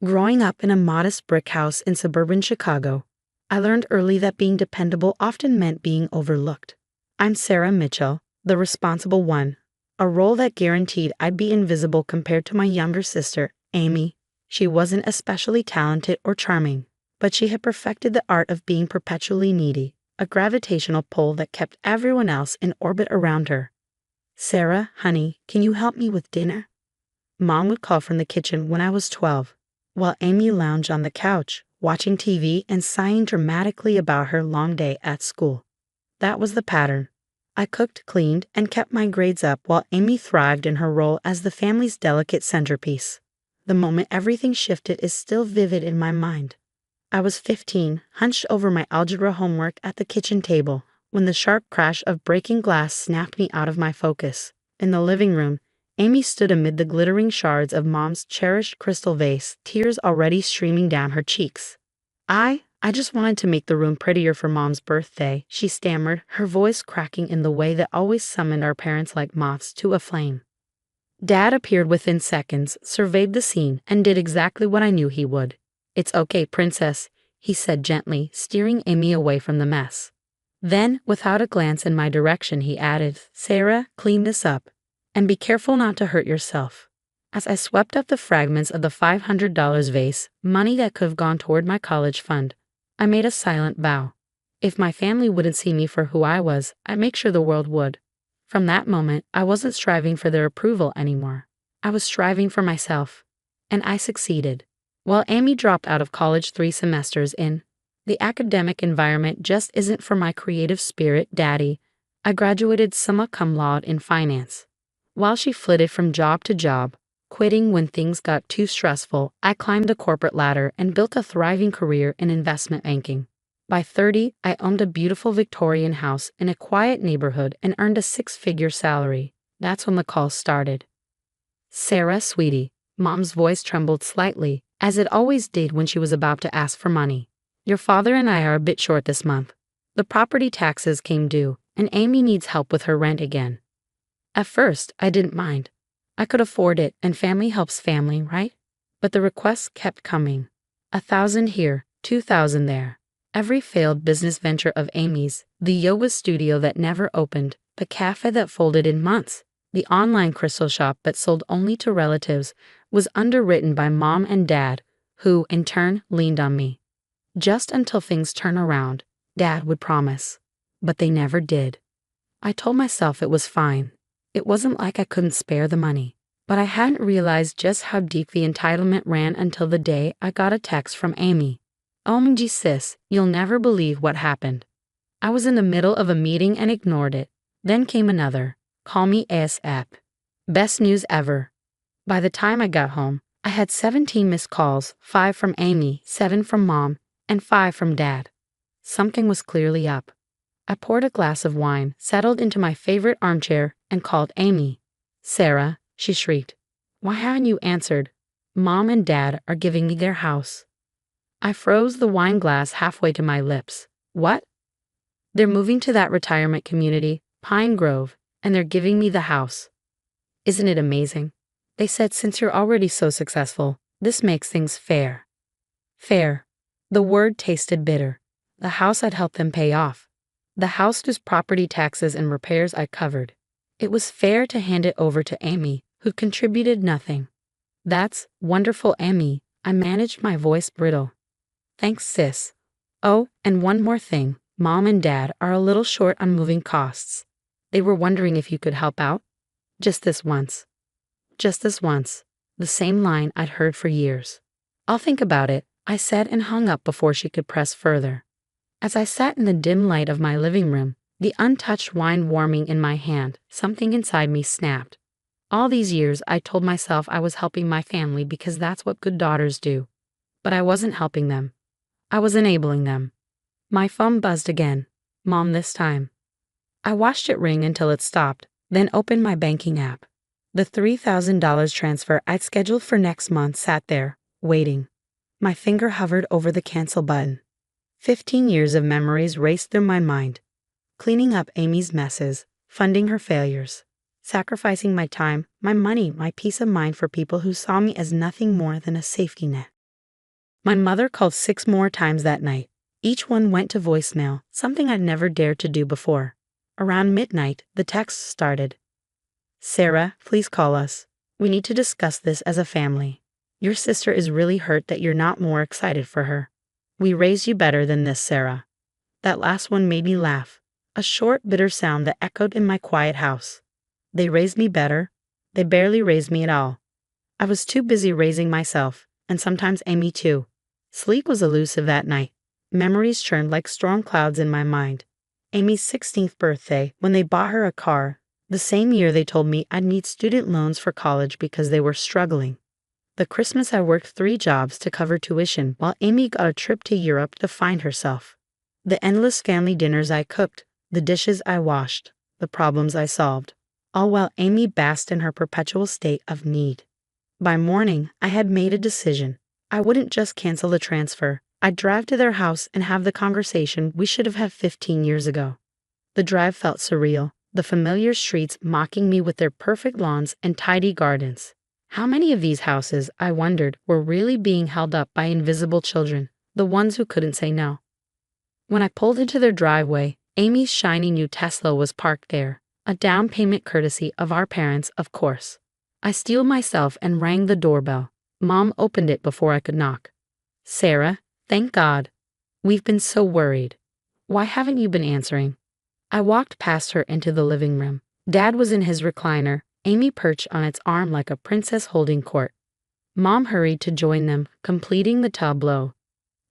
Growing up in a modest brick house in suburban Chicago, I learned early that being dependable often meant being overlooked. I'm Sarah Mitchell, the responsible one, a role that guaranteed I'd be invisible compared to my younger sister, Amy. She wasn't especially talented or charming, but she had perfected the art of being perpetually needy, a gravitational pull that kept everyone else in orbit around her. "Sarah, honey, can you help me with dinner?" Mom would call from the kitchen when I was 12, while Amy lounged on the couch, watching TV and sighing dramatically about her long day at school. That was the pattern. I cooked, cleaned, and kept my grades up while Amy thrived in her role as the family's delicate centerpiece. The moment everything shifted is still vivid in my mind. I was 15, hunched over my algebra homework at the kitchen table, when the sharp crash of breaking glass snapped me out of my focus. In the living room, Amy stood amid the glittering shards of Mom's cherished crystal vase, tears already streaming down her cheeks. I just wanted to make the room prettier for Mom's birthday," she stammered, her voice cracking in the way that always summoned our parents like moths to a flame. Dad appeared within seconds, surveyed the scene, and did exactly what I knew he would. "It's okay, princess," he said gently, steering Amy away from the mess. Then, without a glance in my direction, he added, "Sarah, clean this up. And be careful not to hurt yourself." As I swept up the fragments of the $500 vase, money that could have gone toward my college fund, I made a silent vow. If my family wouldn't see me for who I was, I'd make sure the world would. From that moment, I wasn't striving for their approval anymore. I was striving for myself. And I succeeded. While Amy dropped out of college 3 semesters in, the academic environment just isn't for my creative spirit, Daddy. I graduated summa cum laude in finance. While she flitted from job to job, quitting when things got too stressful, I climbed the corporate ladder and built a thriving career in investment banking. By 30, I owned a beautiful Victorian house in a quiet neighborhood and earned a 6-figure salary. That's when the calls started. "Sarah, sweetie," Mom's voice trembled slightly, as it always did when she was about to ask for money. "Your father and I are a bit short this month. The property taxes came due, and Amy needs help with her rent again." At first, I didn't mind. I could afford it, and family helps family, right? But the requests kept coming. 1,000 here, 2,000 there. Every failed business venture of Amy's, the yoga studio that never opened, the cafe that folded in months, the online crystal shop that sold only to relatives, was underwritten by Mom and Dad, who, in turn, leaned on me. Just until things turn around, Dad would promise. But they never did. I told myself it was fine. It wasn't like I couldn't spare the money. But I hadn't realized just how deep the entitlement ran until the day I got a text from Amy. "OMG sis, you'll never believe what happened." I was in the middle of a meeting and ignored it. Then came another. "Call me ASAP. Best news ever." By the time I got home, I had 17 missed calls, 5 from Amy, 7 from Mom, and 5 from Dad. Something was clearly up. I poured a glass of wine, settled into my favorite armchair, and called Amy. "Sarah," she shrieked. "Why haven't you answered? Mom and Dad are giving me their house." I froze the wine glass halfway to my lips. "What?" "They're moving to that retirement community, Pine Grove, and they're giving me the house." "Isn't it amazing? They said since you're already so successful, this makes things fair." Fair. The word tasted bitter. The house I'd helped them pay off. The house whose property taxes and repairs I covered. It was fair to hand it over to Amy, who contributed nothing. "That's wonderful, Amy." I managed my voice brittle. "Thanks, sis. Oh, and one more thing. Mom and Dad are a little short on moving costs. They were wondering if you could help out. Just this once." Just this once. The same line I'd heard for years. "I'll think about it," I said, and hung up before she could press further. As I sat in the dim light of my living room, the untouched wine warming in my hand, something inside me snapped. All these years I told myself I was helping my family because that's what good daughters do. But I wasn't helping them. I was enabling them. My phone buzzed again. Mom this time. I watched it ring until it stopped, then opened my banking app. The $3,000 transfer I'd scheduled for next month sat there, waiting. My finger hovered over the cancel button. 15 years of memories raced through my mind. Cleaning up Amy's messes, funding her failures, sacrificing my time, my money, my peace of mind for people who saw me as nothing more than a safety net. My mother called 6 more times that night. Each one went to voicemail, something I'd never dared to do before. Around midnight, the text started. Sarah, please call us. We need to discuss this as a family. Your sister is really hurt that you're not more excited for her. We raised you better than this, Sarah. That last one made me laugh. A short, bitter sound that echoed in my quiet house. They raised me better. They barely raised me at all. I was too busy raising myself, and sometimes Amy too. Sleep was elusive that night. Memories churned like storm clouds in my mind. Amy's 16th birthday, when they bought her a car, the same year they told me I'd need student loans for college because they were struggling. The Christmas I worked 3 jobs to cover tuition while Amy got a trip to Europe to find herself. The endless family dinners I cooked, the dishes I washed, the problems I solved, all while Amy basked in her perpetual state of need. By morning, I had made a decision. I wouldn't just cancel the transfer. I'd drive to their house and have the conversation we should have had 15 years ago. The drive felt surreal, the familiar streets mocking me with their perfect lawns and tidy gardens. How many of these houses, I wondered, were really being held up by invisible children, the ones who couldn't say no? When I pulled into their driveway, Amy's shiny new Tesla was parked there, a down payment courtesy of our parents, of course. I steeled myself and rang the doorbell. Mom opened it before I could knock. Sarah, thank God. We've been so worried. Why haven't you been answering? I walked past her into the living room. Dad was in his recliner, Amy perched on its arm like a princess holding court. Mom hurried to join them, completing the tableau.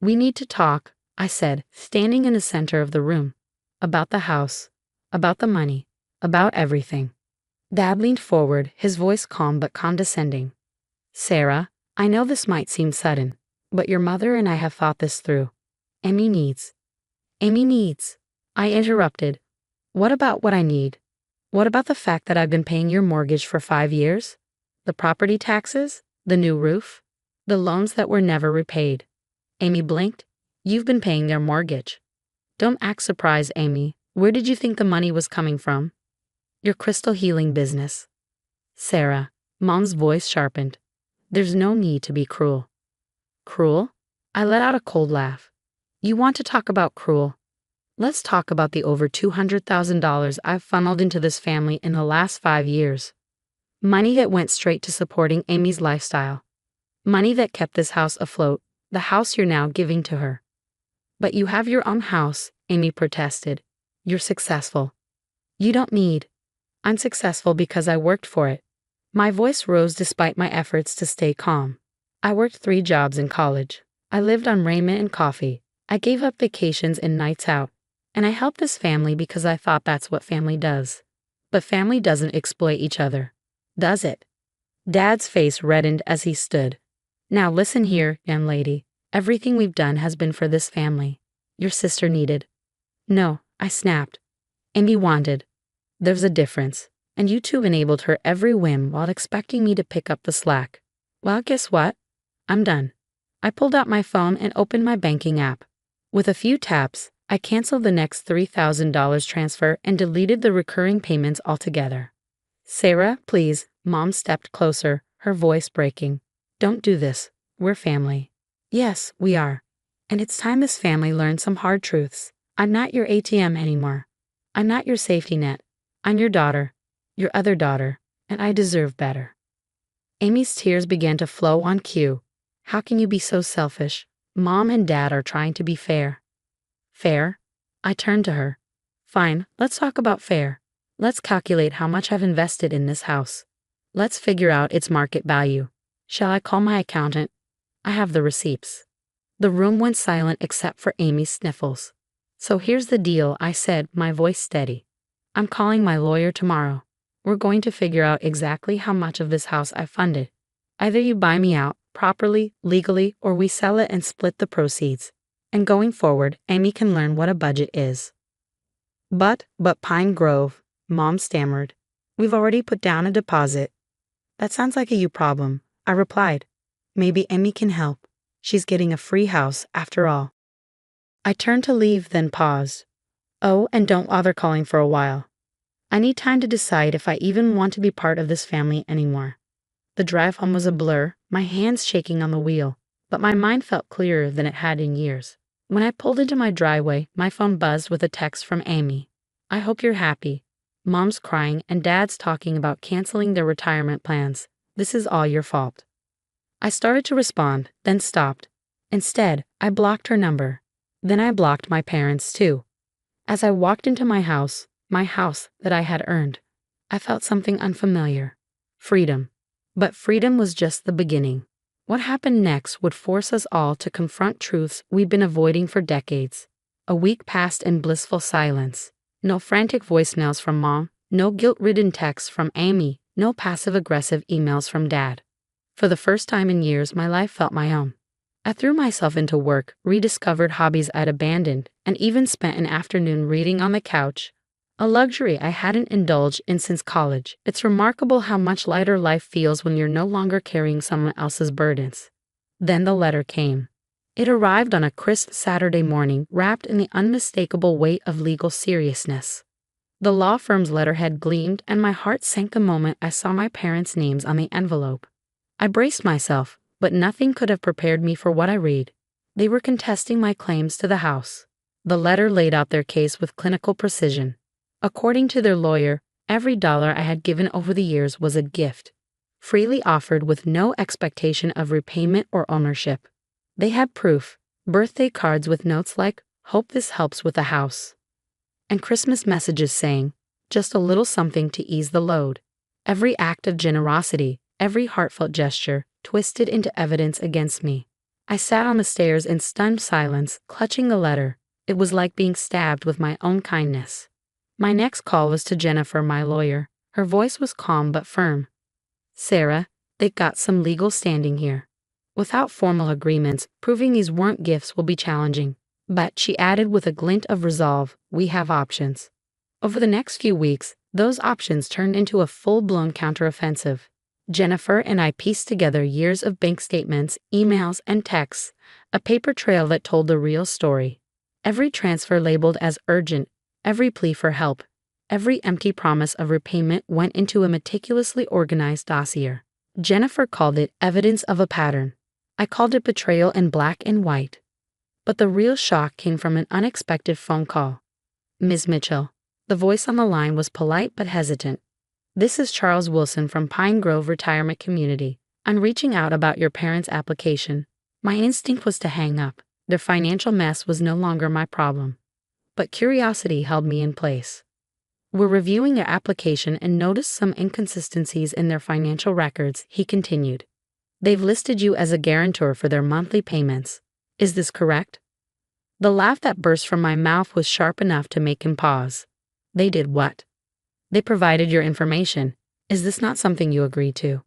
We need to talk, I said, standing in the center of the room. About the house, about the money, about everything. Dad leaned forward, his voice calm but condescending. Sarah, I know this might seem sudden, but your mother and I have thought this through. Amy needs. I interrupted. What about what I need? What about the fact that I've been paying your mortgage for 5 years? The property taxes? The new roof? The loans that were never repaid? Amy blinked. You've been paying their mortgage. Don't act surprised, Amy. Where did you think the money was coming from? Your crystal healing business. Sarah, Mom's voice sharpened. There's no need to be cruel. Cruel? I let out a cold laugh. You want to talk about cruel? Let's talk about the over $200,000 I've funneled into this family in the last 5 years. Money that went straight to supporting Amy's lifestyle. Money that kept this house afloat, the house you're now giving to her. But you have your own house, Amy protested. You're successful. You don't need. I'm successful because I worked for it. My voice rose despite my efforts to stay calm. I worked 3 jobs in college. I lived on raiment and coffee. I gave up vacations and nights out. And I helped this family because I thought that's what family does. But family doesn't exploit each other, does it? Dad's face reddened as he stood. Now listen here, young lady. Everything we've done has been for this family. Your sister needed. No, I snapped. Amy wanted. There's a difference. And you two enabled her every whim while expecting me to pick up the slack. Well, guess what? I'm done. I pulled out my phone and opened my banking app. With a few taps, I canceled the next $3,000 transfer and deleted the recurring payments altogether. Sarah, please, Mom stepped closer, her voice breaking. Don't do this. We're family. Yes, we are. And it's time this family learned some hard truths. I'm not your ATM anymore. I'm not your safety net. I'm your daughter, your other daughter, and I deserve better. Amy's tears began to flow on cue. How can you be so selfish? Mom and Dad are trying to be fair. Fair? I turned to her. Fine, let's talk about fair. Let's calculate how much I've invested in this house. Let's figure out its market value. Shall I call my accountant? I have the receipts. The room went silent except for Amy's sniffles. So here's the deal, I said, my voice steady. I'm calling my lawyer tomorrow. We're going to figure out exactly how much of this house I funded. Either you buy me out, properly, legally, or we sell it and split the proceeds. And going forward, Amy can learn what a budget is. But Pine Grove, Mom stammered. We've already put down a deposit. That sounds like a you problem, I replied. Maybe Amy can help. She's getting a free house after all. I turned to leave, then paused. Oh, and don't bother calling for a while. I need time to decide if I even want to be part of this family anymore. The drive home was a blur, my hands shaking on the wheel. but my mind felt clearer than it had in years. When I pulled into my driveway, my phone buzzed with a text from Amy. "I hope you're happy. Mom's crying and Dad's talking about canceling their retirement plans. This is all your fault." I started to respond, then stopped. Instead, I blocked her number. Then I blocked my parents too. As I walked into my house that I had earned, I felt something unfamiliar. Freedom. But freedom was just the beginning. What happened next would force us all to confront truths we'd been avoiding for decades. A week passed in blissful silence. No frantic voicemails from Mom, no guilt-ridden texts from Amy, no passive-aggressive emails from Dad. For the first time in years, my life felt my own. I threw myself into work, rediscovered hobbies I'd abandoned, and even spent an afternoon reading on the couch, a luxury I hadn't indulged in since college. It's remarkable how much lighter life feels when you're no longer carrying someone else's burdens. Then the letter came. It arrived on a crisp Saturday morning, wrapped in the unmistakable weight of legal seriousness. The law firm's letterhead gleamed, and my heart sank the moment I saw my parents' names on the envelope. I braced myself, but nothing could have prepared me for what I read. They were contesting my claims to the house. The letter laid out their case with clinical precision. According to their lawyer, every dollar I had given over the years was a gift, freely offered with no expectation of repayment or ownership. They had proof, birthday cards with notes like, "Hope this helps with the house," and Christmas messages saying, "Just a little something to ease the load." Every act of generosity, every heartfelt gesture, twisted into evidence against me. I sat on the stairs in stunned silence, clutching the letter. It was like being stabbed with my own kindness. My next call was to Jennifer, my lawyer. Her voice was calm but firm. "Sarah, they've got some legal standing here. Without formal agreements, proving these weren't gifts will be challenging. But," she added with a glint of resolve, "we have options." Over the next few weeks, those options turned into a full-blown counteroffensive. Jennifer and I pieced together years of bank statements, emails, and texts, a paper trail that told the real story. Every transfer labeled as urgent, every plea for help, every empty promise of repayment went into a meticulously organized dossier. Jennifer called it evidence of a pattern. I called it betrayal in black and white. But the real shock came from an unexpected phone call. "Ms. Mitchell." The voice on the line was polite but hesitant. "This is Charles Wilson from Pine Grove Retirement Community. I'm reaching out about your parents' application." My instinct was to hang up. Their financial mess was no longer my problem. But curiosity held me in place. "We're reviewing your application and noticed some inconsistencies in their financial records," he continued. "They've listed you as a guarantor for their monthly payments. Is this correct?" The laugh that burst from my mouth was sharp enough to make him pause. "They did what?" "They provided your information. Is this not something you agreed to?"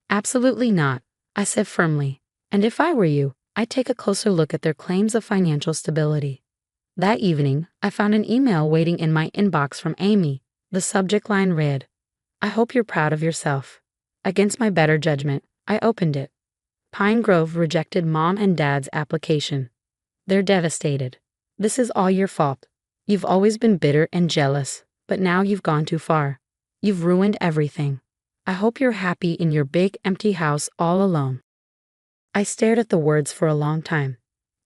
"Absolutely not," I said firmly. "And if I were you, I'd take a closer look at their claims of financial stability." That evening, I found an email waiting in my inbox from Amy. The subject line read, "I hope you're proud of yourself." Against my better judgment, I opened it. Pine Grove rejected Mom and Dad's application. They're devastated. This is all your fault. You've always been bitter and jealous, but now you've gone too far. You've ruined everything. I hope you're happy in your big, empty house all alone. I stared at the words for a long time.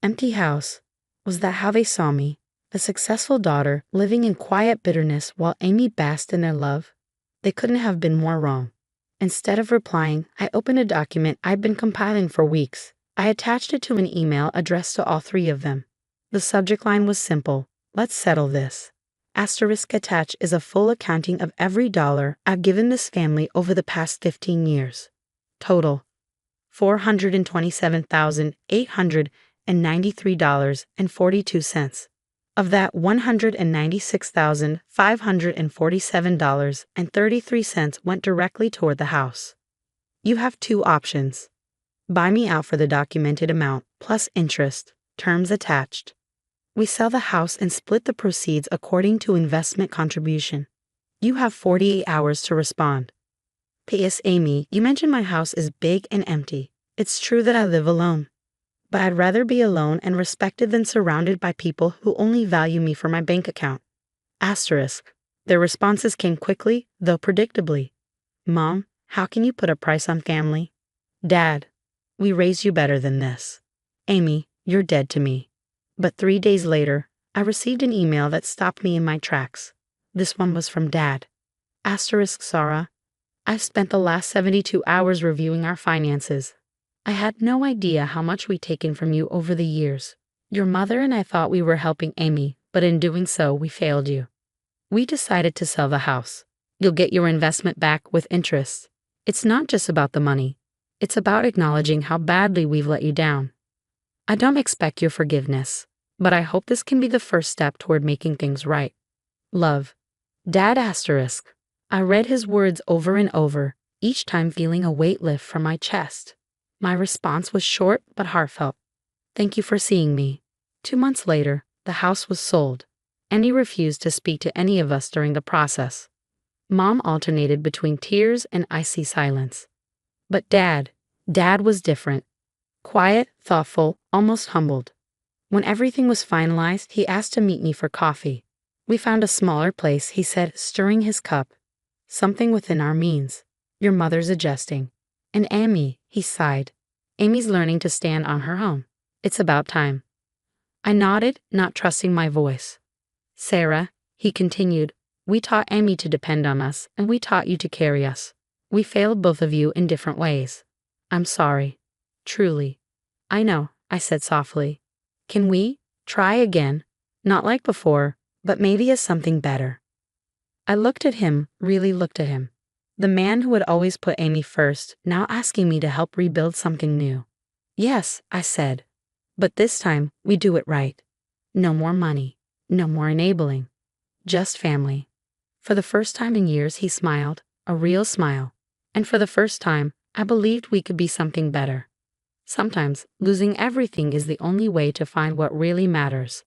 Empty house. Was that how they saw me? A successful daughter living in quiet bitterness while Amy basked in their love? They couldn't have been more wrong. Instead of replying, I opened a document I'd been compiling for weeks. I attached it to an email addressed to all three of them. The subject line was simple: "Let's settle this." Asterisk attached is a full accounting of every dollar I've given this family over the past 15 years. Total: $427,893.42. Of that, $196,547.33 went directly toward the house. You have two options. Buy me out for the documented amount, plus interest, terms attached. We sell the house and split the proceeds according to investment contribution. You have 48 hours to respond. P.S. Amy, you mentioned my house is big and empty. It's true that I live alone. But I'd rather be alone and respected than surrounded by people who only value me for my bank account. Asterisk. Their responses came quickly, though predictably. Mom, how can you put a price on family? Dad, we raised you better than this. Amy, you're dead to me. But 3 days later, I received an email that stopped me in my tracks. This one was from Dad. Asterisk Sarah. I've spent the last 72 hours reviewing our finances. I had no idea how much we'd taken from you over the years. Your mother and I thought we were helping Amy, but in doing so, we failed you. We decided to sell the house. You'll get your investment back with interest. It's not just about the money. It's about acknowledging how badly we've let you down. I don't expect your forgiveness, but I hope this can be the first step toward making things right. Love. Dad asterisk. I read his words over and over, each time feeling a weight lift from my chest. My response was short but heartfelt. Thank you for seeing me. 2 months later, the house was sold, and he refused to speak to any of us during the process. Mom alternated between tears and icy silence. But Dad was different. Quiet, thoughtful, almost humbled. When everything was finalized, he asked to meet me for coffee. We found a smaller place, he said, stirring his cup. Something within our means. Your mother's adjusting. And Amy, he sighed. Amy's learning to stand on her own. It's about time. I nodded, not trusting my voice. Sarah, he continued, we taught Amy to depend on us, and we taught you to carry us. We failed both of you in different ways. I'm sorry. Truly. I know, I said softly. Can we try again? Not like before, but maybe as something better. I looked at him, really looked at him. The man who had always put Amy first, now asking me to help rebuild something new. Yes, I said. But this time, we do it right. No more money. No more enabling. Just family. For the first time in years, he smiled, a real smile. And for the first time, I believed we could be something better. Sometimes, losing everything is the only way to find what really matters.